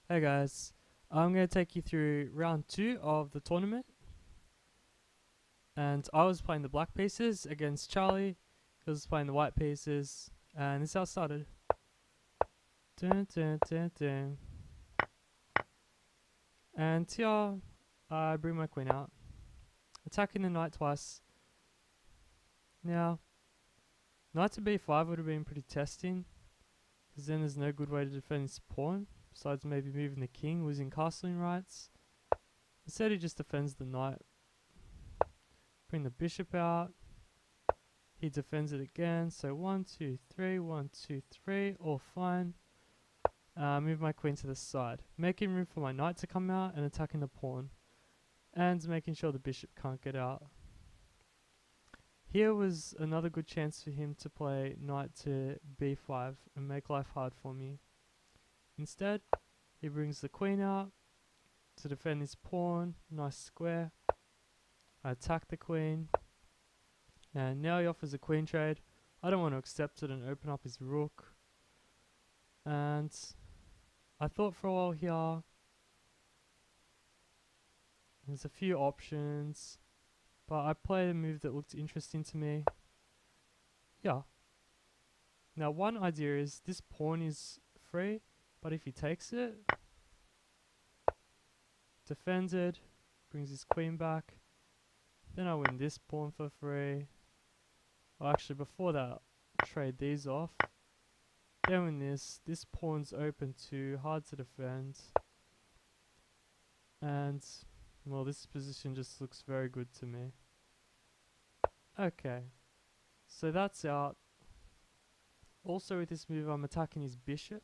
Hey guys, I'm going to take you through round 2 of the tournament. And I was playing the black pieces against Charlie, he was playing the white pieces, and this is how it started. Dun, dun, dun, dun. And here, I bring my queen out, attacking the knight twice. Now, knight to b5 would have been pretty testing, because then there's no good way to defend his pawn, besides maybe moving the king, losing castling rights. Instead he just defends the knight. Bring the bishop out. He defends it again. So 1, 2, 3, 1, 2, 3, all fine. Move my queen to the side, making room for my knight to come out and attacking the pawn, and making sure the bishop can't get out. Here was another good chance for him to play knight to b5 and make life hard for me. Instead, he brings the queen out to defend his pawn. Nice square. I attack the queen, and now he offers a queen trade. I don't want to accept it and open up his rook. And I thought for a while here, there's a few options, but I played a move that looked interesting to me. Yeah. Now one idea is this pawn is free, but if he takes it, defends it, brings his queen back, then I win this pawn for free. Well, actually before that, trade these off. Then win this pawn's open too, hard to defend. And, well, this position just looks very good to me. Okay, so that's out. Also with this move I'm attacking his bishop.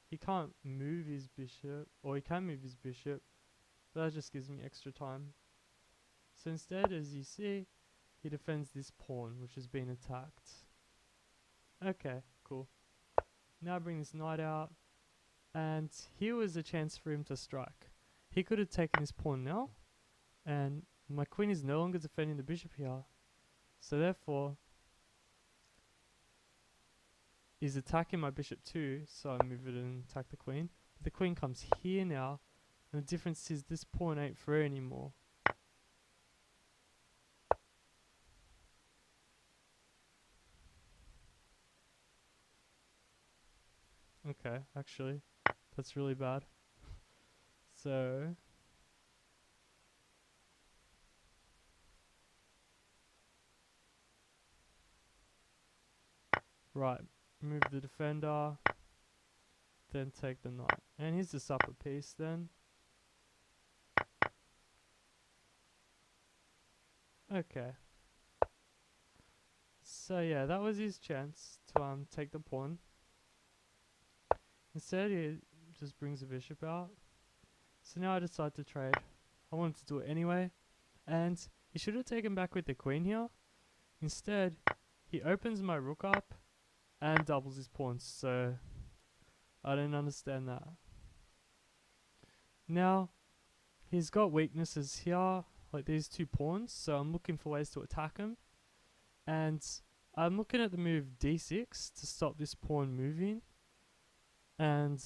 He can't move his bishop, or he can move his bishop, but that just gives me extra time. So instead, as you see, he defends this pawn which has been attacked. Okay, cool. Now I bring this knight out, and here was a chance for him to strike. He could have taken his pawn now, and my queen is no longer defending the bishop here. So therefore, he's attacking my bishop too, so I move it and attack the queen. But the queen comes here now, and the difference is this pawn ain't free anymore. Okay, actually, that's really bad. So, right, move the defender, then take the knight. And here's this upper piece then. Okay. So yeah, that was his chance to take the pawn. Instead he just brings the bishop out. So now I decide to trade. I wanted to do it anyway. And he should have taken back with the queen here. Instead, he opens my rook up and doubles his pawns. So I don't understand that. Now, he's got weaknesses here, like these two pawns. So I'm looking for ways to attack him. And I'm looking at the move d6 to stop this pawn moving. And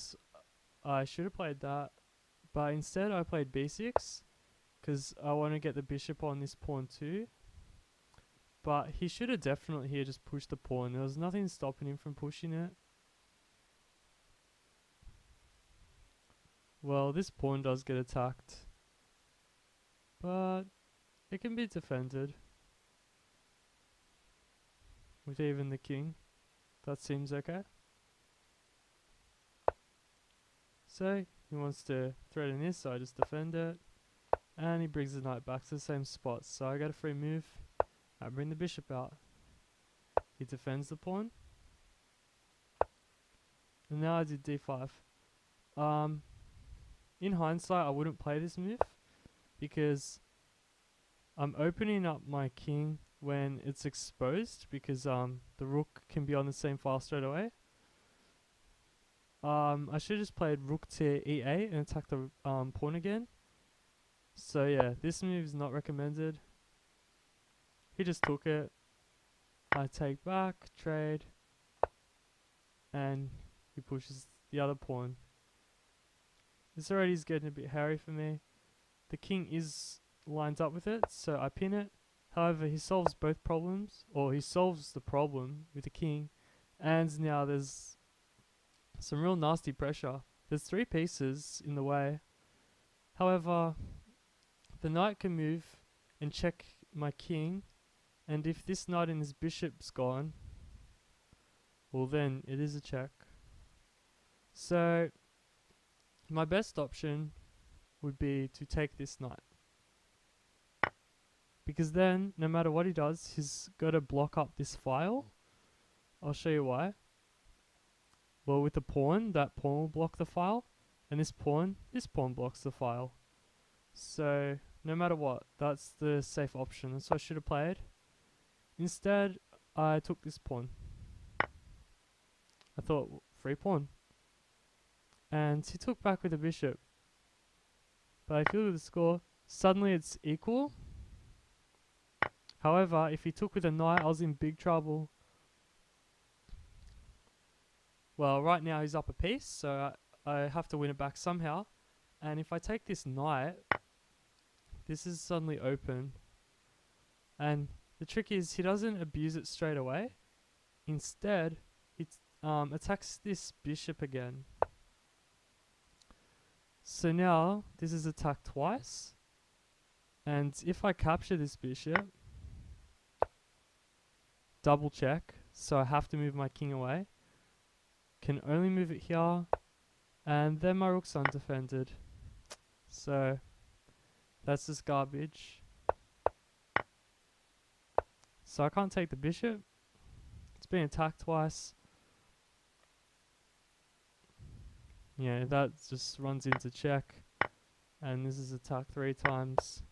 I should have played that. But instead I played b6 because I want to get the bishop on this pawn too. But he should have definitely here just pushed the pawn. There was nothing stopping him from pushing it. Well, this pawn does get attacked, but it can be defended with even the king. That seems okay. So he wants to threaten this, so I just defend it. And he brings the knight back to the same spot. So I get a free move. I bring the bishop out. He defends the pawn. And now I did d5. In hindsight, I wouldn't play this move because I'm opening up my king when it's exposed because the rook can be on the same file straight away. I should have just played rook to e8 and attack the pawn again. So yeah, this move is not recommended. He just took it. I take back, trade, and he pushes the other pawn. This already is getting a bit hairy for me. The king is lined up with it, so I pin it. However, he solves both problems, or he solves the problem with the king, and now there's some real nasty pressure. There's 3 pieces in the way. However, the knight can move and check my king, and if this knight and his bishop's gone, well then it is a check. So my best option would be to take this knight, because then no matter what he does, he's got to block up this file. I'll show you why. Well, with the pawn, that pawn will block the file, and this pawn blocks the file. So no matter what, that's the safe option. That's what I should have played. Instead, I took this pawn. I thought, free pawn. And he took back with the bishop. But if you look at the score, suddenly it's equal. However, if he took with a knight, I was in big trouble. Well, right now he's up a piece, so I have to win it back somehow. And if I take this knight, this is suddenly open. And the trick is he doesn't abuse it straight away. Instead, he attacks this bishop again. So now this is attacked twice. And if I capture this bishop, double check, so I have to move my king away. Can only move it here, and then my rook's undefended. So that's just garbage. So I can't take the bishop. It's been attacked twice. Yeah, that just runs into check. And this is attacked 3 times.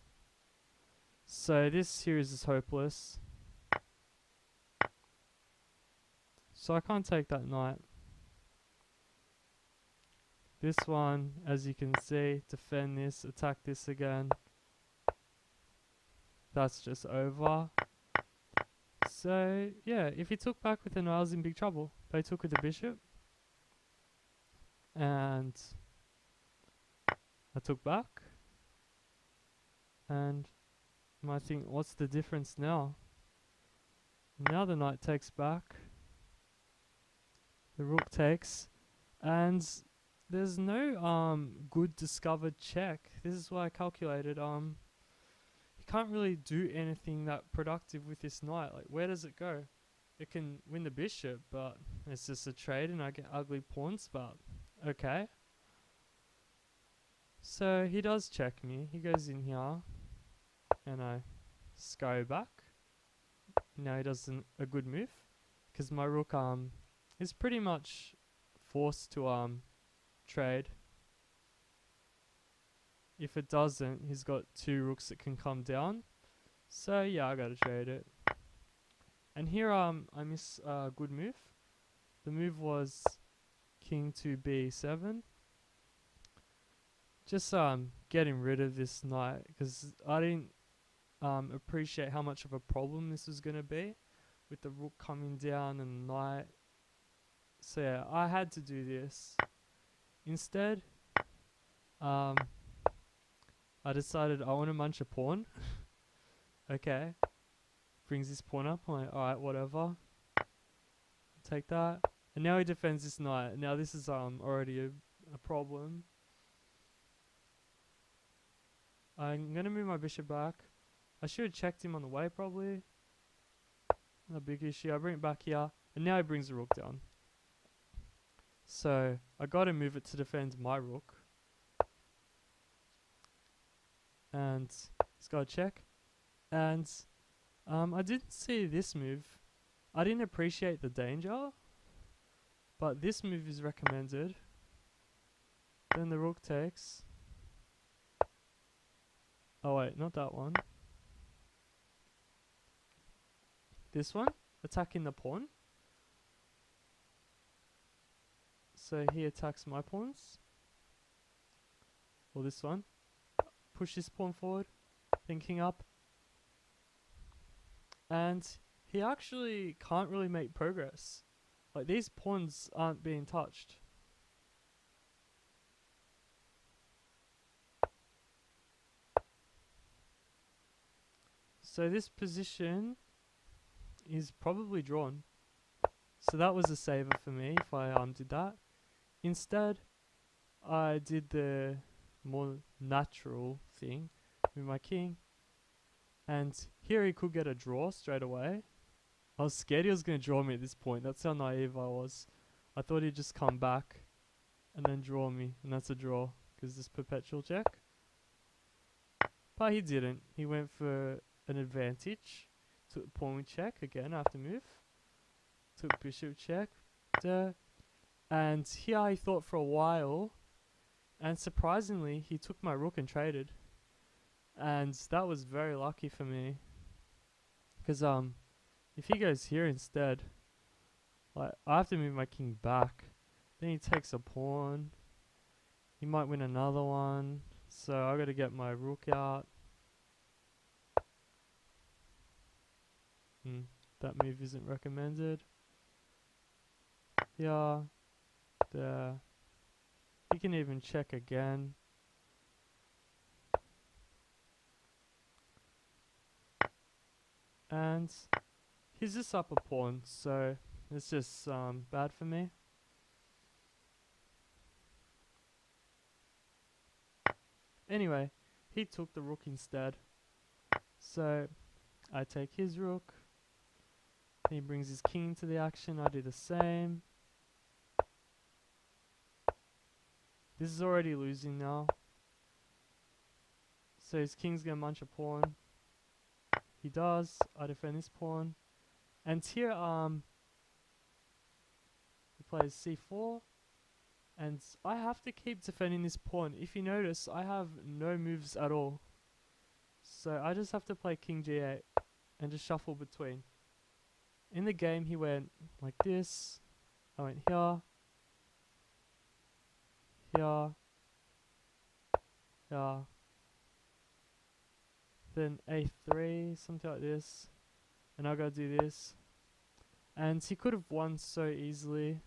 So this series is hopeless. So I can't take that knight. This one, as you can see, defend this, attack this again. That's just over. So yeah, if he took back with the knight, I was in big trouble. But he took with the bishop. And I took back. And I think, what's the difference now? Now the knight takes back. The rook takes. And there's no good discovered check. This is why I calculated. He can't really do anything that productive with this knight. Like, where does it go? It can win the bishop, but it's just a trade and I get ugly pawns, but okay. So he does check me. He goes in here and I scurry back. Now he does a good move, because my rook is pretty much forced to trade. If it doesn't, he's got 2 rooks that can come down. So yeah, I gotta trade it. And here I miss a good move. The move was king to b7. Just getting rid of this knight, because I didn't appreciate how much of a problem this was gonna be with the rook coming down and the knight. So yeah, I had to do this. Instead, I decided I want to munch a pawn. Okay. Brings this pawn up. I'm like, alright, whatever. Take that. And now he defends this knight. Now this is already a problem. I'm going to move my bishop back. I should have checked him on the way, probably. Not a big issue. I bring it back here. And now he brings the rook down. So I got to move it to defend my rook. And he's got a check. And I didn't see this move. I didn't appreciate the danger. But this move is recommended. Then the rook takes. Oh wait, not that one. This one, attacking the pawn. So he attacks my pawns. Or this one. Push this pawn forward. Then king up. And he actually can't really make progress. Like, these pawns aren't being touched. So this position is probably drawn. So that was a saver for me if I did that. Instead, I did the more natural thing with my king. And here he could get a draw straight away. I was scared he was going to draw me at this point. That's how naive I was. I thought he'd just come back and then draw me. And that's a draw because this perpetual check. But he didn't. He went for an advantage. Took pawn with check. Again, I have to move. Took bishop check. Duh. And here I thought for a while. And surprisingly, he took my rook and traded. And that was very lucky for me. Because if he goes here instead, like I have to move my king back. Then he takes a pawn. He might win another one. So I got to get my rook out. That move isn't recommended. Yeah. There. He can even check again. And he's just up a pawn, so it's just bad for me. Anyway, he took the rook instead. So I take his rook. He brings his king into the action. I do the same. This is already losing now. So his king's going to munch a pawn. He does. I defend this pawn. And here he plays c4. And I have to keep defending this pawn. If you notice, I have no moves at all. So I just have to play king g8 and just shuffle between. In the game, he went like this. I went here. Here. Here. Then a3, something like this. And I gotta do this. And he could have won so easily.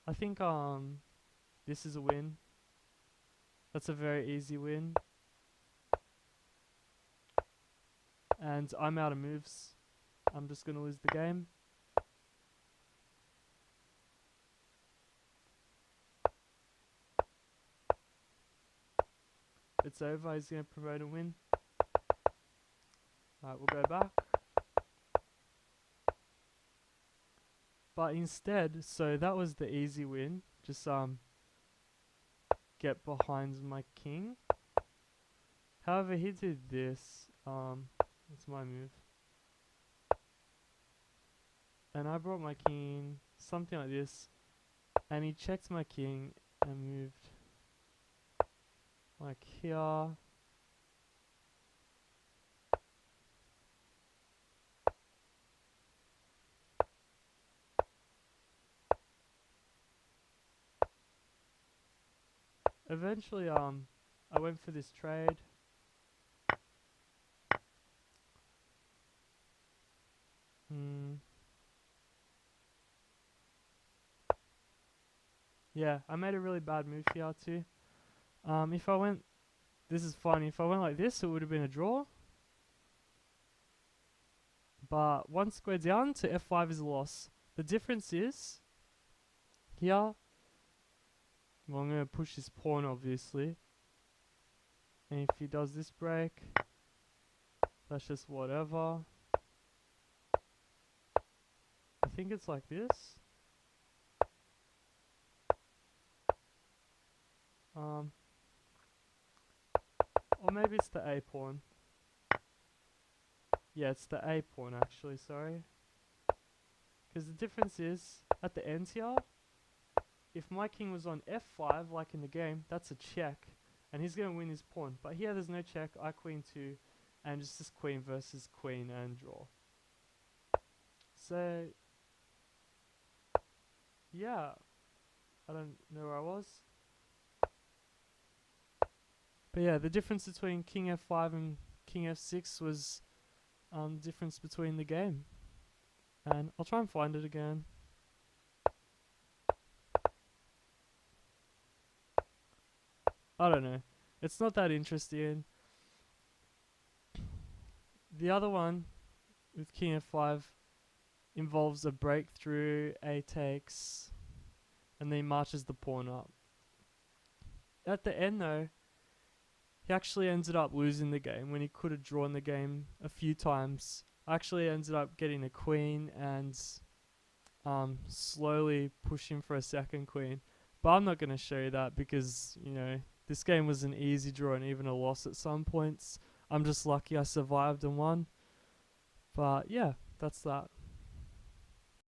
I think this is a win. That's a very easy win. And I'm out of moves. I'm just gonna lose the game. It's over. He's gonna promote and win. Alright, we'll go back. But instead, so that was the easy win. Just get behind my king. However, he did this. It's my move. And I brought my king, something like this. And he checked my king and moved like here. Eventually, I went for this trade. Yeah, I made a really bad move here too. If I went, this is funny, if I went like this, it would have been a draw. But one square down to f5 is a loss. The difference is, here, well, I'm going to push this pawn obviously. And if he does this break, that's just whatever. I think it's like this. Or maybe it's the A pawn. Yeah, it's the A pawn actually, sorry. Because the difference is, at the end here, if my king was on f5, like in the game, that's a check. And he's going to win his pawn. But here there's no check, I queen 2, and it's just queen versus queen and draw. So, yeah, I don't know where I was. But yeah, the difference between king f5 and king f6 was the difference between the game. And I'll try and find it again. I don't know. It's not that interesting. The other one with king f5 involves a breakthrough, a takes, and then he marches the pawn up. At the end though, he actually ended up losing the game when he could have drawn the game a few times. I actually ended up getting a queen and slowly pushing for a second queen. But I'm not going to show you that because, this game was an easy draw and even a loss at some points. I'm just lucky I survived and won. But yeah, that's that.